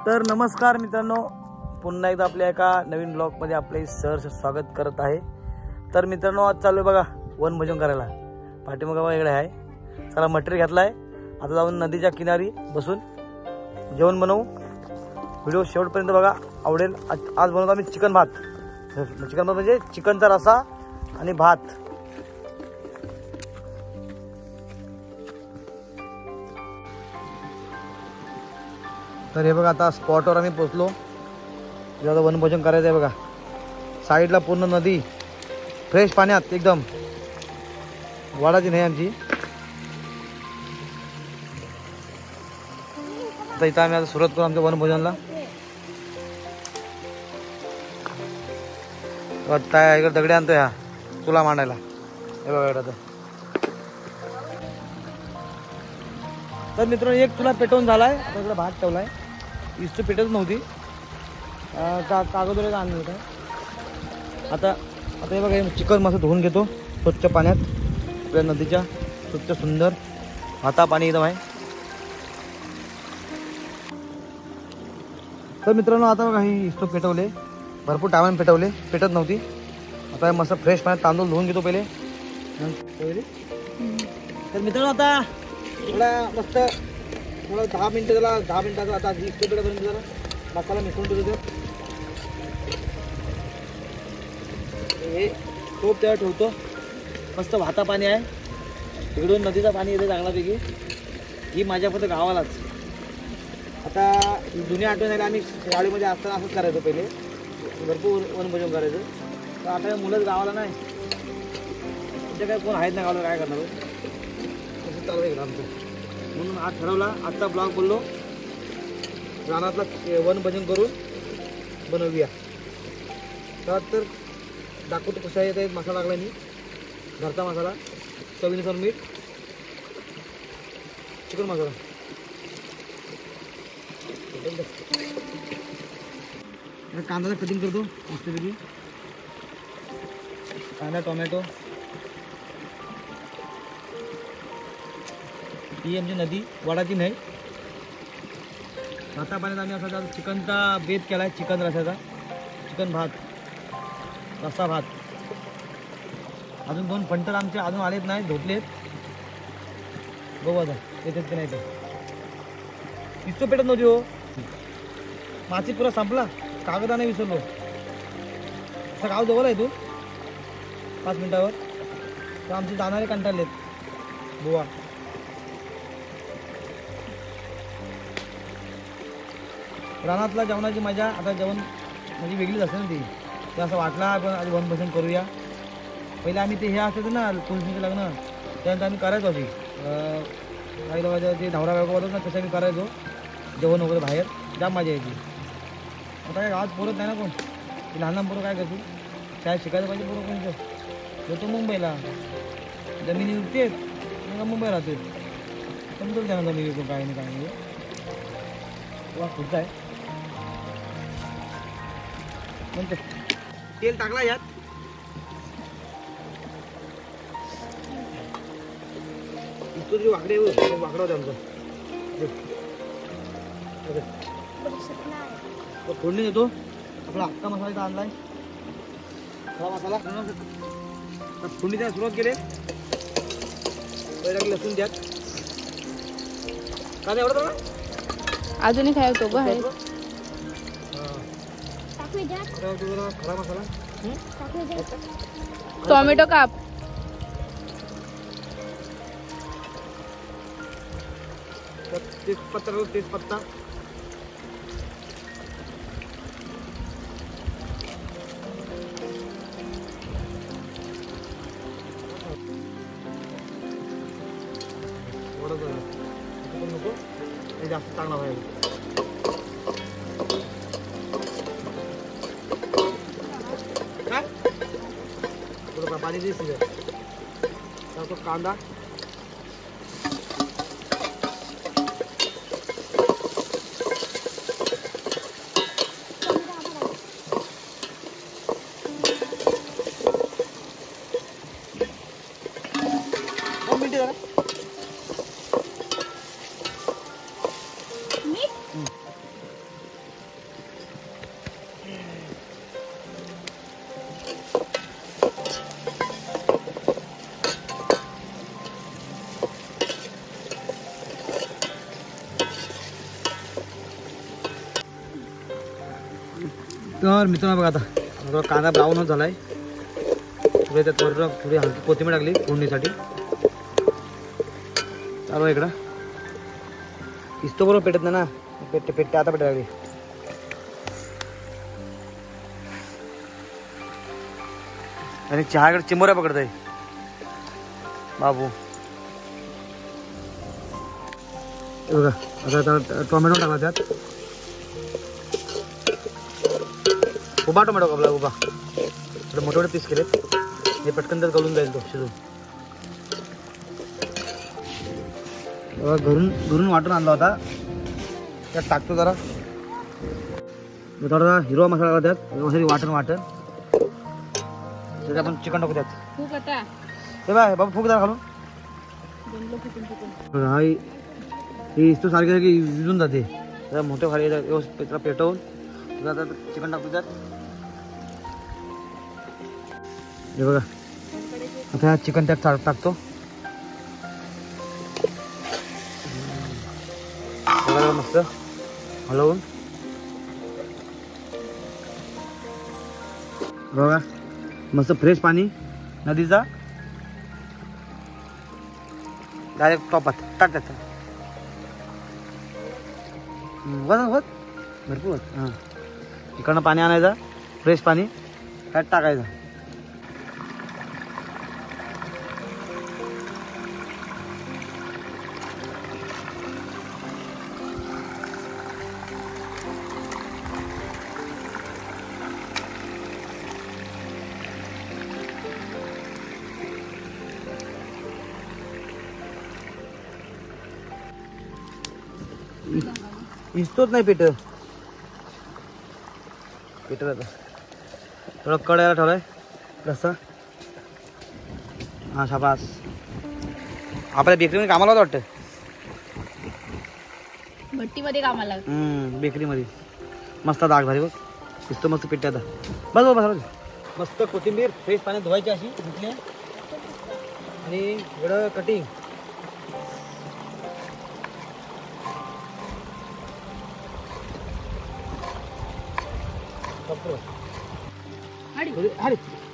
तर नमस्कार मित्रांनो, पुन्हा एकदा आपल्या एका नवीन ब्लॉगमध्ये आपले सहर्ष स्वागत करत आहे। तर मित्रांनो, आज चालू आहे बघा वनभोजन करायला। पाठीमागे बघा इकडे आहे, चला मटेरियल घेतला आहे, आता जाऊन नदीच्या किनारी बसून जेवण बनवू। व्हिडिओ शेवटपर्यंत बघा, आवडेल। आज बनवतो आम्ही चिकन भात। चिकन भात म्हणजे चिकनचा रसा आणि भात। तर हे बघा, आता स्पॉटवर आम्ही पोहोचलो, जेव्हा वनभोजन करायचं आहे बघा। साईडला पूर्ण नदी, फ्रेश पाण्यात एकदम, वाडाची नाही आमची। आता इथं आम्ही आता सुरुवात करू आमच्या वनभोजनाला। इकडे दगडे आणतोय हा चुला मांडायला, हे बघा इकडं। तर मित्रांनो, एक चुला पेटवून झालाय, आता इकडे भात ठेवलाय। इष्ट पेटच नव्हती, कागदोरे आणलं होतं। आता हे बघा, चिकन मस्त धुवून घेतो स्वच्छ पाण्यात, आपल्या नदीच्या स्वच्छ सुंदर भाता पाणी एकदम आहे। तर मित्रांनो, आता बघा ही इष्ट पेटवले, भरपूर टायमाने पेटवले, पेटत नव्हती। आता मस्त फ्रेश पाण्यात तांदूळ धुवून घेतो पहिले। तर मित्रांनो, आता थोडा मस्त 10 मिनिटं झाला, 10 मिनिटाचा आता इष्ट पेटपर्यंत जरा मसाला मिसळून ठेवतो। हे टोप तेव्हा ठेवतो, मस्त भाता पाणी आहे, तिकडून नदीचं पाणी येते चांगल्यापैकी। ही माझ्या फक्त गावालाच। आता जुन्या आठवण आहे, आम्ही गाडीमध्ये असताना असंच करायचो पहिले, भरपूर वनभोजन करायचं। तर आता मुलंच गावाला नाही, म्हणजे काय कोण आहेत ना गावाला, काय करणार तसं चालू आहे आमचं। म्हणून आज ठरवला, आजचा ब्लॉग बोललो रानातला वनभोजन करून बनवूया। तर दाखवतो कशा येत आहे। मसाला टाकला मी, घरचा मसाला, चवीनुसार मीठ, चिकन मसाला, कांदा कटिंग करतो मस्तपैकी, कांदा, टोमॅटो। ही आमची नदी, वडाची नाही। भाता पाण्यात आम्ही असा चिकनचा बेत केलाय, चिकन रसाचा, चिकन भात, रस्सा भात। अजून 2 फंटर आमचे अजून आलेत नाही, झोपलेत, बघू आता येतात की नाही ते। इतकं पेटत नव्हती हो, माची पुरा संपला, कागदाने विसरलो। असं गाव जवळ आहे तू 5 मिनिटावर, तर आमचे जाणारे कंटाळलेत बुवा। रानातला जेवणाची मजा आता जेवण म्हणजे वेगळीच असते ना ती। ते असं वाटलं आपण आज वनभोजन करूया। पहिले आम्ही ते हे असायचं ना, तुळशीचं लग्न, त्यानंतर आम्ही करायचो अशी काही लोकांच्या ते नवरा बायको होतं ना, तसं आम्ही करायचो जेवण वगैरे बाहेर, जाम मजा यायची। आता काय गावात पोरत नाही ना कोण, लहान लहान पोरं काय करतो, काय शिकायचं पाहिजे पोरं कोणतं, येतो मुंबईला, जमिनी विकतेत, मग मुंबई राहते, समजून द्या ना जमिनी काय नाही काय नाही। तेव्हा खुद्द आहे म्हणतो, तेल टाकला यात, इतकं वाकडे वाकडा होते आमचं। फोडणी देतो, आपला हक्का मसाला आणलाय, खडा मसाला फोडणी द्यायला सुरुवात केली। पहिला लसूण द्यात, काय एवढं ना अजूनही खायचो ग आहे। खडा मसाला, टोमॅटो काप, तेजपत्ता, नको हे जास्त चांगला व्हायला। काय थोडं पाणी दे, तो कांदा, तर मित्रांनो बघा आता थोडा कांदा ब्राऊनच झालाय. थोडी त्यात थोडी हलकी कोथिंबीर टाकली फोडणीसाठी. चालू आहे इकडं इस्तो बरोबर पेटत नाही ना. पेटते आता पेटायला लागली. आणि चहाकडे चिंबोऱ्या पकडतोय बाबू. हे बघा आता टोमॅटो टाकला त्यात. उभा टोमॅटो कापला उभा. थोडे मोठे मोठे पीस केलेत. हे पटकन तर गळून जाईल तो शिजून. घरून वाटून आणला होता त्यात टाकतो जरा. थोडा हिरवा मसाला टाकला त्यात. वाटण त्याच्यात आपण चिकन टाकू त्यात. खूप आता हे बाय बाबा फूक जरा घालून. हा ही इस्तो सारखी विजून जाते. जरा मोठे खाली व्यवस्थित पेटवून चिकन टाकतो त्यात. हे बघा आता चिकन त्यात टाकतो. मस्त हलवून बघा मस्त फ्रेश पाणी नदीचा डायरेक्ट टॉपात टाक त्याचा. होत भरपूर होत. हां इकडनं पाणी आणायचं फ्रेश पाणी त्यात टाकायचं. इस्तोच नाही पेट आता थोडं कडायला ठेवलाय रस्सा. हा शाबास. आपल्या बेकरीमध्ये कामाला होतं वाटतं. भट्टीमध्ये कामाला. बेकरीमध्ये मस्त दाग भारी बघ. इस्तो मस्त पेटते आता. बस बस मस्त कोथिंबीर फ्रेश पाण्यात धुवायची अशी धुतली. आणि एवढं कटिंग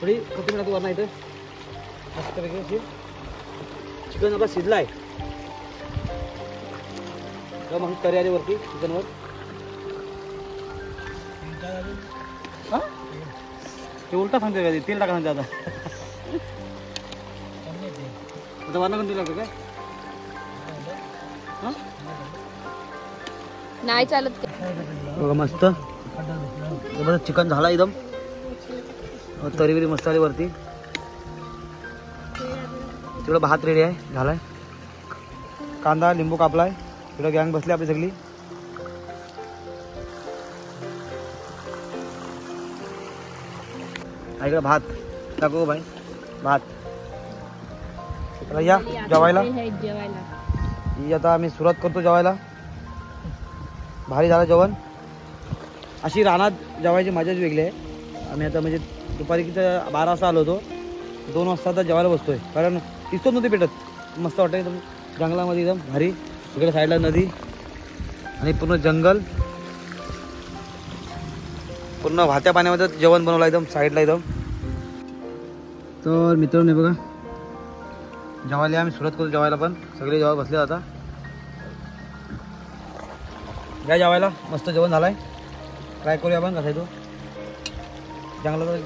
थोडी कोथिंबीर टाकू वरना इथं. मस्त पैकी चिकन आपला शिजलाय. मग तरी आली वरती चिकनवर. ते उलटा सांगते का तेल टाका सांगते आता. आता वरना पण तेल लागतं काय. नाही चालत. बघा मस्त चिकन झाला एकदम. तरी बिरी मस्त आली वरती. तिकडं भात रेडी आहे झालाय. कांदा लिंबू कापलाय. तिकडं गँग बसली आपली सगळी. इकडं भात टाकू भाई. भात या जेवायला. आता आम्ही सुरुवात करतो जेवायला. भारी झालं जेवण. अशी रानात जेवायची मजाच वेगळी आहे. आम्ही आता म्हणजे दुपारी किती 12 वाजता आलो होतो. 2 वाजता आता जेवायला बसतोय. कारण इथंच नव्हती पेटत. मस्त वाटतं एकदम जंगलामध्ये एकदम भारी. इकडे साईडला नदी आणि पूर्ण जंगल. पूर्ण वाहत्या पाण्यामध्ये जेवण बनवलं एकदम साईडला एकदम. तर मित्रांनो बघा जेवायला आम्ही सुरुवात करतो जेवायला. पण सगळे जेवायला बसले आता. या जेवायला मस्त जेवण झालंय. ट्राय करूया आपण कसा आहे तो जंगलात.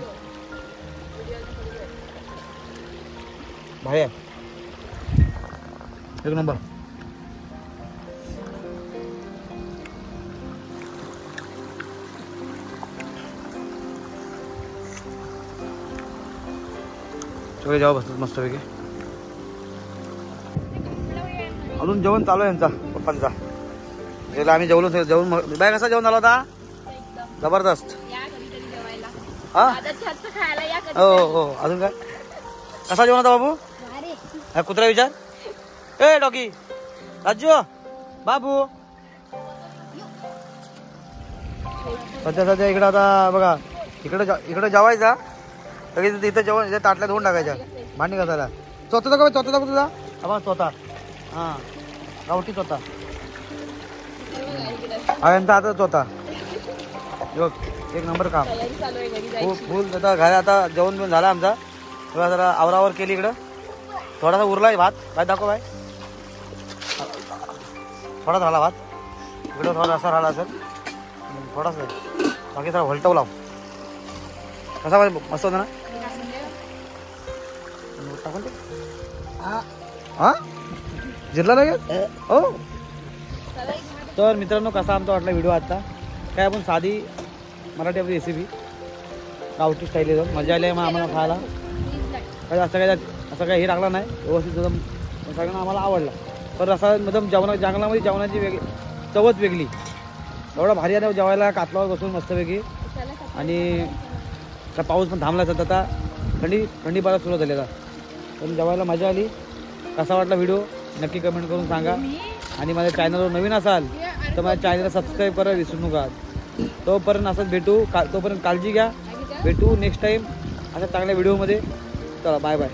भाई एक नंबर. सगळे जेव्हा बसतात मस्तपैकी. अजून जेवण चालू आहे यांचा पप्पांचा. जेवला आम्ही जेवलो. जेवण बाय कसा जेवण झाला होता. जबरदस्त. हा हो हो. अजून काय कसा जेवण होता बाबू. कुत्रा विचार. ए डॉगी राजू बाबू. सध्या इकडं आता बघा इकडं जेवायचा. इथं जेवण ताटल्या धुवून टाकायच्या भांडी घासायला. चौथा का चौथा तुझा आम्हाला चौथा. हां गावठी चौथा. हा यांचा आता चौथा. बघ एक नंबर काम. तयारी चालू आहे घरी खूप जायची. फुल आता घरी आता जेवण बिवून झालं आमचा. थोडा जरा आवरावर केली इकडं. थोडासा उरला आहे भात. भात दाखव बाय. थोडा झाला भात इकडं. थोडा असा राहिला असेल थोडासा. बाकी जरा व्हलटवला. कसा पाहिजे मस्त होता ना. टाकून ते हा जिरला नाही हो. तर मित्रांनो कसा आमचा वाटला व्हिडिओ आजचा. काय आपण साधी मराठी आपली रेसिपी गावठी स्टाईल एकदम मजा आली मग आम्हाला खायला. काही असं काही हे लागला नाही. व्यवस्थित एकदम सगळ्यांना आम्हाला आवडला. तर असा एकदम जंगलामध्ये जेवणाची चवच वेगळी. एवढा भारी आहे जेवायला कातलावर बसून मस्तपैकी. आणि पाऊस पण थांबला जात. आता थंडी परत सुरू झालेला. पण जेवायला मजा आली. कसा वाटला व्हिडिओ नक्की कमेंट करून सांगा. आणि माझ्या चॅनलवर नवीन असाल तर माझ्या चॅनलला सबस्क्राईब करायला विसरू नका. तोपर्यंत असंच भेटू. तोपर्यंत काळजी घ्या. भेटू नेक्स्ट टाईम अशा चांगल्या व्हिडिओमध्ये. चला बाय बाय.